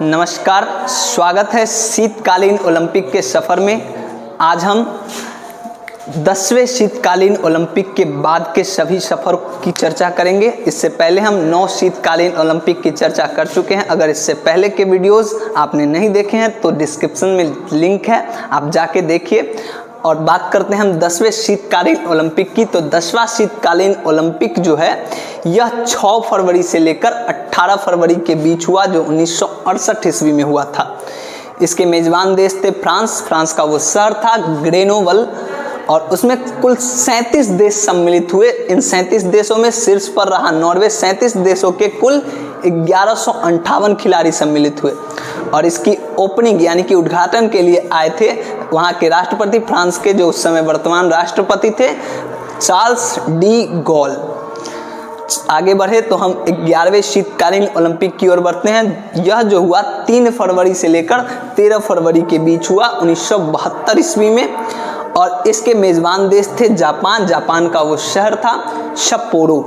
नमस्कार, स्वागत है शीतकालीन ओलंपिक के सफ़र में। आज हम 10वें शीतकालीन ओलंपिक के बाद के सभी सफ़र की चर्चा करेंगे। इससे पहले हम 9 शीतकालीन ओलंपिक की चर्चा कर चुके हैं। अगर इससे पहले के वीडियोस आपने नहीं देखे हैं तो डिस्क्रिप्शन में लिंक है, आप जाके देखिए। और बात करते हैं हम 10वें शीतकालीन ओलंपिक की। तो 10वां शीतकालीन ओलंपिक जो है यह 6 फरवरी से लेकर 18 फरवरी के बीच हुआ, जो 1968 ईस्वी में हुआ था। इसके मेज़बान देश थे फ्रांस का वो शहर था ग्रेनोबल, और उसमें कुल 37 देश सम्मिलित हुए। इन 37 देशों में शीर्ष पर रहा नॉर्वे। 37 देशों के कुल 1158 खिलाड़ी सम्मिलित हुए। और इसकी ओपनिंग यानी कि उद्घाटन के लिए आए थे वहाँ के राष्ट्रपति, फ्रांस के जो उस समय वर्तमान राष्ट्रपति थे, चार्ल्स डी गॉल। आगे बढ़े तो हम 11वें शीतकालीन ओलंपिक की ओर बढ़ते हैं। यह जो हुआ 3 फरवरी से लेकर 13 फरवरी के बीच हुआ 1972 ईस्वी में। और इसके मेज़बान देश थे जापान का वो शहर था सप्पोरो।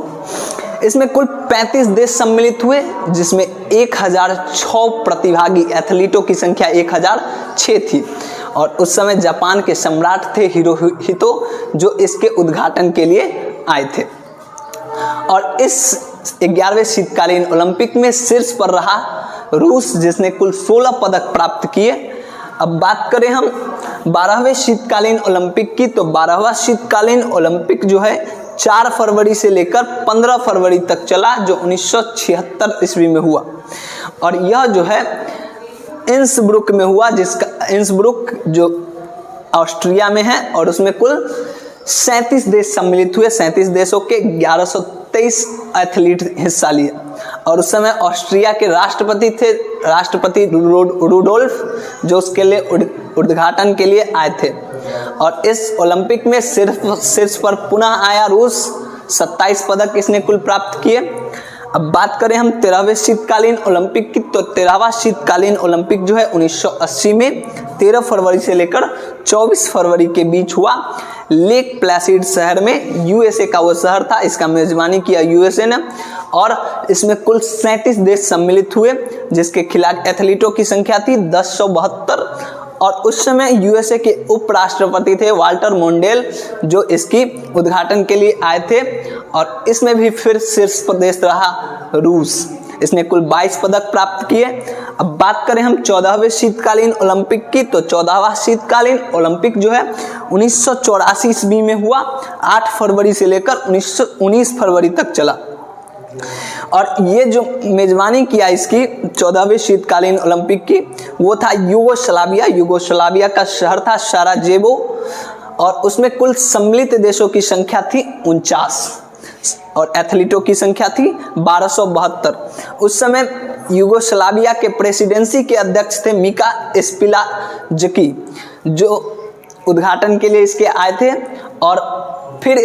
इसमें कुल 35 देश सम्मिलित हुए, जिसमें 1006 प्रतिभागी एथलीटों की संख्या 1006 थी। और उस समय जापान के सम्राट थे हिरोहितो, जो इसके उद्घाटन के लिए आए थे। और इस 11वें शीतकालीन ओलंपिक में शीर्ष पर रहा रूस, जिसने कुल 16 पदक प्राप्त किए। अब बात करें हम 12वें शीतकालीन ओलंपिक की, तो 12वां शीतकालीन ओलंपिक जो है 4 फरवरी से लेकर 15 फरवरी तक चला, जो 1976 ईस्वी में हुआ। और यह जो है इंसब्रुक में हुआ, जिसका इंसब्रुक जो ऑस्ट्रिया में है। और उसमें कुल 37 देश सम्मिलित हुए। 37 देशों के 1123 एथलीट हिस्सा लिए। और उस समय ऑस्ट्रिया के राष्ट्रपति रूडोल्फ, जो उसके लिए उद्घाटन के लिए आए थे। और इस ओलंपिक में शीर्ष पर पुनः आया रूस। 27 पदक इसने कुल प्राप्त किए। अब बात करें हम 13वें शीतकालीन ओलंपिक की, तो 13वां शीतकालीन ओलंपिक जो है 1980 में 13 फरवरी से लेकर 24 फरवरी के बीच हुआ। लेक प्लेसिड शहर में, यूएसए का वो शहर था। इसका मेजबानी किया यूएसए ने। और इसमें कुल 37 देश सम्मिलित हुए, जिसके खिलाड़ी एथलीटों की संख्या थी 1072। और उस समय यूएसए के उपराष्ट्रपति थे वाल्टर मोंडेल, जो इसकी उद्घाटन के लिए आए थे। और इसमें भी फिर शीर्ष प्रदेश रहा रूस। इसने कुल 22 पदक प्राप्त किए। अब बात करें हम 14वें शीतकालीन ओलंपिक की, तो 14वां शीतकालीन ओलंपिक जो है 1984 ईस्वी में हुआ। 8 फरवरी से लेकर 19 फरवरी तक चला। और ये जो मेजबानी किया इसकी 14वें शीतकालीन ओलंपिक की, वो था यूगोस्लाविया का शहर था सराजेवो। और उसमें कुल सम्मिलित देशों की संख्या थी 49 और एथलीटों की संख्या थी 1272। उस समय यूगोस्लाविया के प्रेसिडेंसी के अध्यक्ष थे मिका स्पिलाजकी, जो उद्घाटन के लिए इसके आए थे। और फिर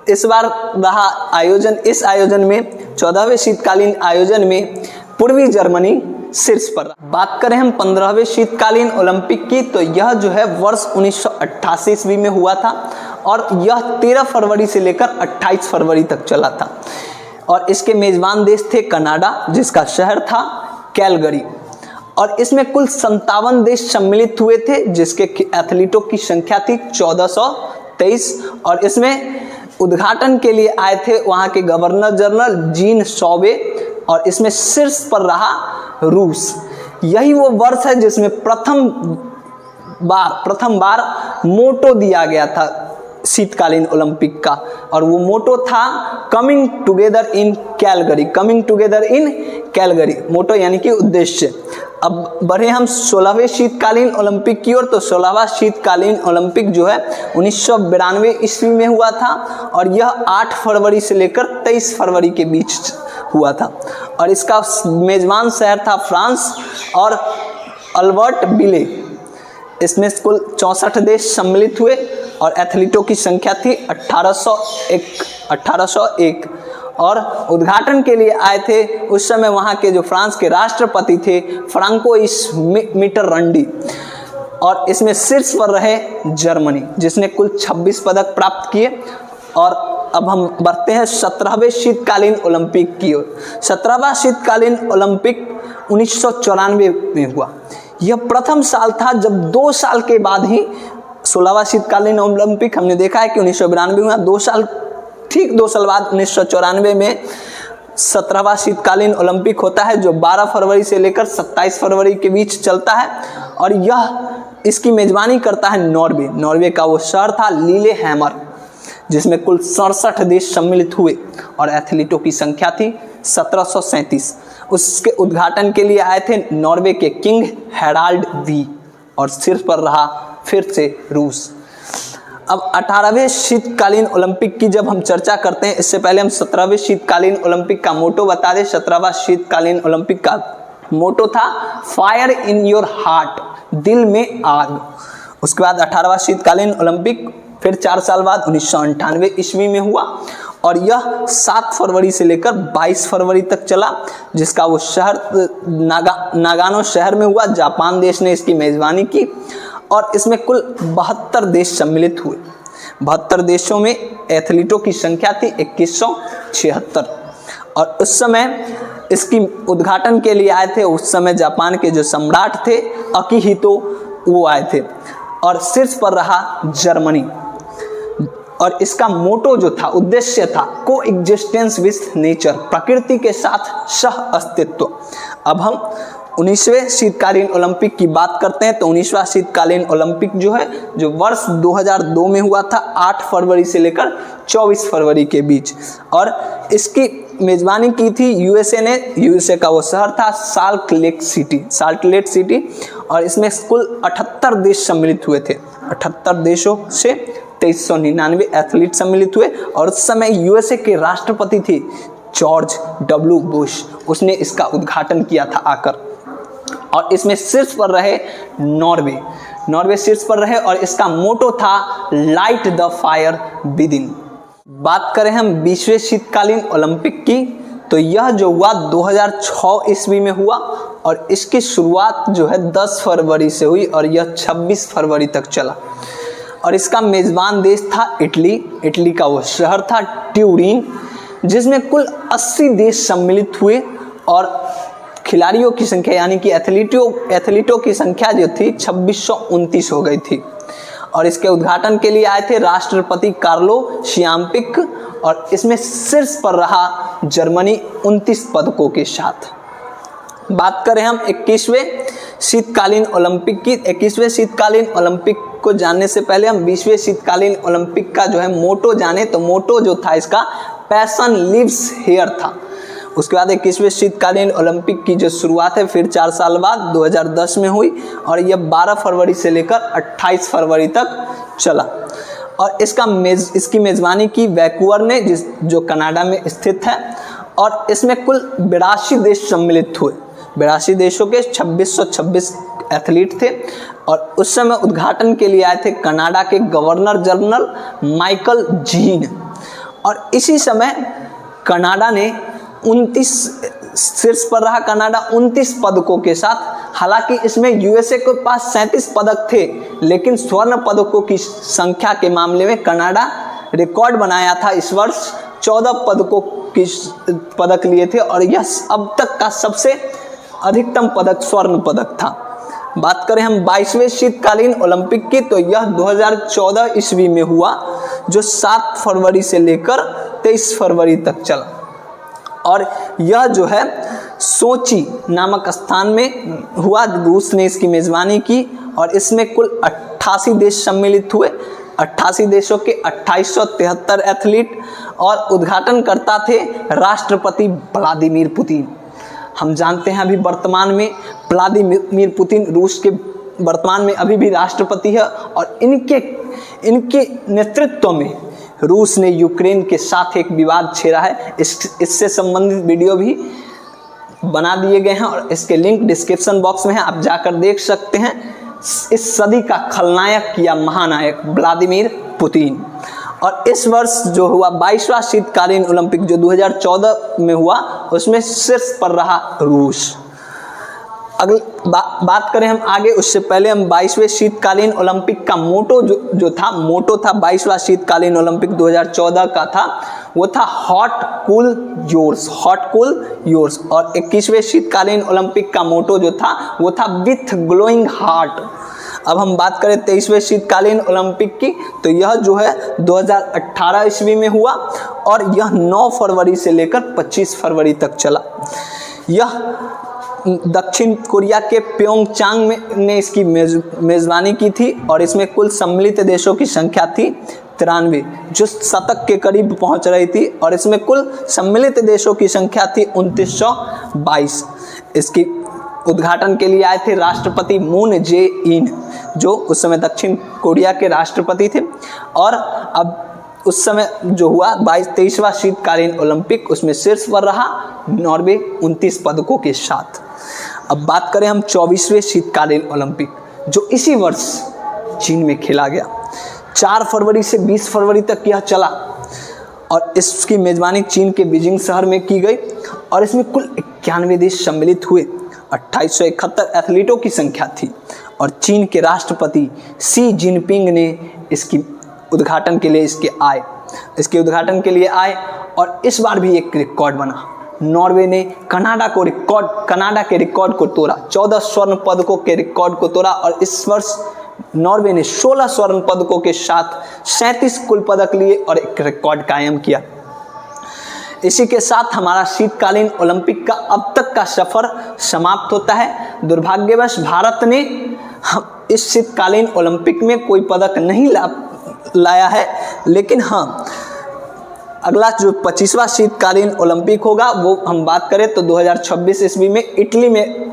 इस बार रहा आयोजन। इस आयोजन में 14वें शीतकालीन आयोजन में पूर्वी जर्मनी शीर्ष पर। बात करें हम 15वें शीतकालीन ओलंपिक की, तो यह जो है वर्ष 1988 ईस्वी में हुआ था। और यह 13 फरवरी से लेकर 28 फरवरी तक चला था। और इसके मेजबान देश थे कनाडा, जिसका शहर था कैलगरी। और इसमें कुल 57 देश सम्मिलित हुए थे, जिसके एथलीटों की संख्या थी 1423। और इसमें उद्घाटन के लिए आए थे वहाँ के गवर्नर जनरल जीन शॉबे। और इसमें शीर्ष पर रहा रूस। यही वो वर्ष है जिसमें प्रथम बार मोटो दिया गया था शीतकालीन ओलंपिक का। और वो मोटो था कमिंग टुगेदर इन कैलगरी। मोटो यानी कि उद्देश्य। अब बढ़े हम 16वें शीतकालीन ओलंपिक की ओर, तो 16वां शीतकालीन ओलंपिक जो है 1992 ईस्वी में हुआ था। और यह 8 फरवरी से लेकर 23 फरवरी के बीच हुआ था। और इसका मेजबान शहर था फ्रांस और अल्बर्ट बिले। इसमें कुल 64 देश सम्मिलित हुए। और एथलीटों की संख्या थी 1801। और उद्घाटन के लिए आए थे उस समय वहाँ के जो फ्रांस के राष्ट्रपति थे फ्रांकोइस मिटरंडी। और इसमें शीर्ष पर रहे जर्मनी, जिसने कुल 26 पदक प्राप्त किए। और अब हम बढ़ते हैं 17वें शीतकालीन ओलंपिक की ओर। 17वां शीतकालीन ओलंपिक 1994 में हुआ। यह प्रथम साल था जब 2 साल के बाद ही 16वां शीतकालीन ओलंपिक, हमने देखा है कि 1992 में हुआ, 2 साल, ठीक 2 साल बाद 1994 में 17वां शीतकालीन ओलंपिक होता है, जो 12 फरवरी से लेकर 27 फरवरी के बीच चलता है। और इसकी मेजबानी करता है नॉर्वे। नॉर्वे का वो शहर था लीलेहैमर, जिसमें कुल 67 देश सम्मिलित हुए और एथलीटों की संख्या थी 1737। उसके उद्घाटन के लिए आए थे नॉर्वे के किंग हैराल्ड वी, और शीर्ष पर रहा फिर से रूस। अब 18वें शीतकालीन ओलंपिक की जब हम चर्चा करते हैं, इससे पहले हम 17वें शीतकालीन ओलंपिक का मोटो बता दें। 17वां शीतकालीन ओलंपिक का मोटो था फायर इन योर हार्ट, दिल में आग। उसके बाद 18वां शीतकालीन ओलंपिक फिर 4 साल बाद 1998 ईस्वी में हुआ, और यह 7 फरवरी से लेकर 22 फरवरी तक चला, जिसका वो शहर नागानो शहर में हुआ। जापान देश ने इसकी मेजबानी की, और इसमें कुल 72 देश सम्मिलित हुए। 72 देशों में एथलीटों की संख्या थी 2176, और उस समय इसकी उद्घाटन के लिए आए थे उस समय जापान के जो सम्राट थे अकिहितो, वो आए थे, और शीर्ष पर रहा जर्मनी। और इसका मोटो जो था, उद्देश्य था को एग्जिस्टेंस विथ नेचर, प्रकृति के साथ सह अस्तित्व। अब हम 19वें शीतकालीन ओलंपिक की बात करते हैं। तो 19वां शीतकालीन ओलंपिक जो है, जो वर्ष 2002 में हुआ था, 8 फरवरी से लेकर 24 फरवरी के बीच, और इसकी मेजबानी की थी यूएसए ने। यूएसए का वो शहर था साल्ट लेक सिटी, और इसमें कुल 78 देश सम्मिलित हुए थे। 78 देशों से 2399 एथलीट सम्मिलित हुए, और उस समय यूएसए के राष्ट्रपति थे जॉर्ज डब्ल्यू बुश। उसने इसका उद्घाटन किया था आकर, और इसमें शीर्ष पर रहे नॉर्वे शीर्ष पर रहे, और इसका मोटो था light the fire with in. बात करें हम 20वें शीतकालीन ओलंपिक की, तो यह जो हुआ 2006 ईस्वी में हुआ, और इसकी शुरुआत जो है 10 फरवरी से हुई, और यह 26 फरवरी तक चला। और इसका मेजबान देश था इटली का वो शहर था ट्यूरिन, जिसमें कुल 80 देश सम्मिलित हुए, और खिलाड़ियों की संख्या यानी कि एथलीटों की संख्या जो थी 2629 हो गई थी। और इसके उद्घाटन के लिए आए थे राष्ट्रपति कार्लो शियाम्पिक, और इसमें शीर्ष पर रहा जर्मनी 29 पदकों के साथ। बात करें हम 21वें शीतकालीन ओलंपिक की। 21वें शीतकालीन ओलंपिक को जानने से पहले हम 20वें शीतकालीन ओलंपिक का जो है मोटो जाने। तो मोटो जो था इसका पैशन लिव्स हियर था। उसके बाद 21वें शीतकालीन ओलंपिक की जो शुरुआत है फिर 4 साल बाद 2010 में हुई, और यह 12 फरवरी से लेकर 28 फरवरी तक चला। और इसकी मेज़बानी की वैंकूवर ने, जो कनाडा में स्थित है, और इसमें कुल 82 देश सम्मिलित हुए। 82 देशों के 2626 एथलीट थे, और उस समय उद्घाटन के लिए आए थे कनाडा के गवर्नर जनरल माइकल जीन। और इसी समय कनाडा ने 29 शीर्ष पर रहा, कनाडा 29 पदकों के साथ। हालांकि इसमें यूएसए के पास 37 पदक थे, लेकिन स्वर्ण पदकों की संख्या के मामले में कनाडा रिकॉर्ड बनाया था। इस वर्ष 14 पदक लिए थे, और यह अब तक का सबसे अधिकतम पदक स्वर्ण पदक था। बात करें हम 22वें शीतकालीन ओलंपिक की, तो यह 2014 ईस्वी में हुआ, जो 7 फरवरी से लेकर 23 फरवरी तक चला। और यह जो है सोची नामक स्थान में हुआ, रूस ने इसकी मेज़बानी की, और इसमें कुल 88 देश सम्मिलित हुए। 88 देशों के 2873 एथलीट, और उद्घाटन करता थे राष्ट्रपति व्लादिमीर पुतिन। हम जानते हैं अभी वर्तमान में व्लादिमीर पुतिन रूस के वर्तमान में अभी भी राष्ट्रपति है, और इनके नेतृत्व में रूस ने यूक्रेन के साथ एक विवाद छेड़ा है। इससे संबंधित वीडियो भी बना दिए गए हैं, और इसके लिंक डिस्क्रिप्शन बॉक्स में है, आप जाकर देख सकते हैं। इस सदी का खलनायक या महानायक व्लादिमीर पुतिन। और इस वर्ष जो हुआ 22वां शीतकालीन ओलंपिक जो 2014 में हुआ, उसमें शीर्ष पर रहा रूस। बात करें हम आगे, उससे पहले हम 22वें शीतकालीन ओलंपिक का मोटो जो था, मोटो था 22वां शीतकालीन ओलंपिक 2014 का था, वो था hot cool yours, hot cool yours. और 21वें शीतकालीन ओलंपिक का मोटो जो था वो था विथ ग्लोइंग हार्ट। अब हम बात करें 23वें शीतकालीन ओलंपिक की, तो यह जो है 2018 ईस्वी में हुआ और यह 9 फरवरी से लेकर 25 फरवरी तक चला। यह दक्षिण कोरिया के प्योंगचांग ने इसकी मेज़बानी की थी और इसमें कुल सम्मिलित देशों की संख्या थी 93, जो शतक के करीब पहुंच रही थी, और इसमें कुल सम्मिलित देशों की संख्या थी 2922। इसकी उद्घाटन के लिए आए थे राष्ट्रपति मून जे इन, जो उस समय दक्षिण कोरिया के राष्ट्रपति थे। और अब उस समय जो हुआ 23वां शीतकालीन ओलंपिक, उसमें शीर्ष पर रहा नॉर्वे 29 पदकों के साथ। अब बात करें हम 24वें शीतकालीन ओलंपिक, जो इसी वर्ष चीन में खेला गया। 4 फरवरी से 20 फरवरी तक यह चला और इसकी मेज़बानी चीन के बीजिंग शहर में की गई और इसमें कुल 91 देश सम्मिलित हुए। 2871 एथलीटों की संख्या थी और चीन के राष्ट्रपति शी जिनपिंग ने इसकी उद्घाटन के लिए इसके उद्घाटन के लिए आए। और इस बार भी एक रिकॉर्ड बना, नॉर्वे ने कनाडा के रिकॉर्ड को तोड़ा, 14 स्वर्ण पदकों के रिकॉर्ड को तोड़ा और इस वर्ष नॉर्वे ने 16 स्वर्ण पदकों के साथ 37 कुल पदक लिए और एक रिकॉर्ड कायम किया। इसी के साथ हमारा शीतकालीन ओलंपिक का अब तक का सफर समाप्त होता है। दुर्भाग्यवश भारत ने इस शीतकालीन ओलंपिक में कोई पदक नहीं लाया है, लेकिन हाँ, अगला जो 25वां शीतकालीन ओलंपिक होगा वो हम बात करें तो 2026 ईस्वी में इटली में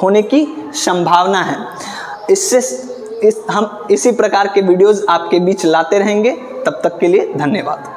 होने की संभावना है। हम इसी प्रकार के वीडियोस आपके बीच लाते रहेंगे। तब तक के लिए धन्यवाद।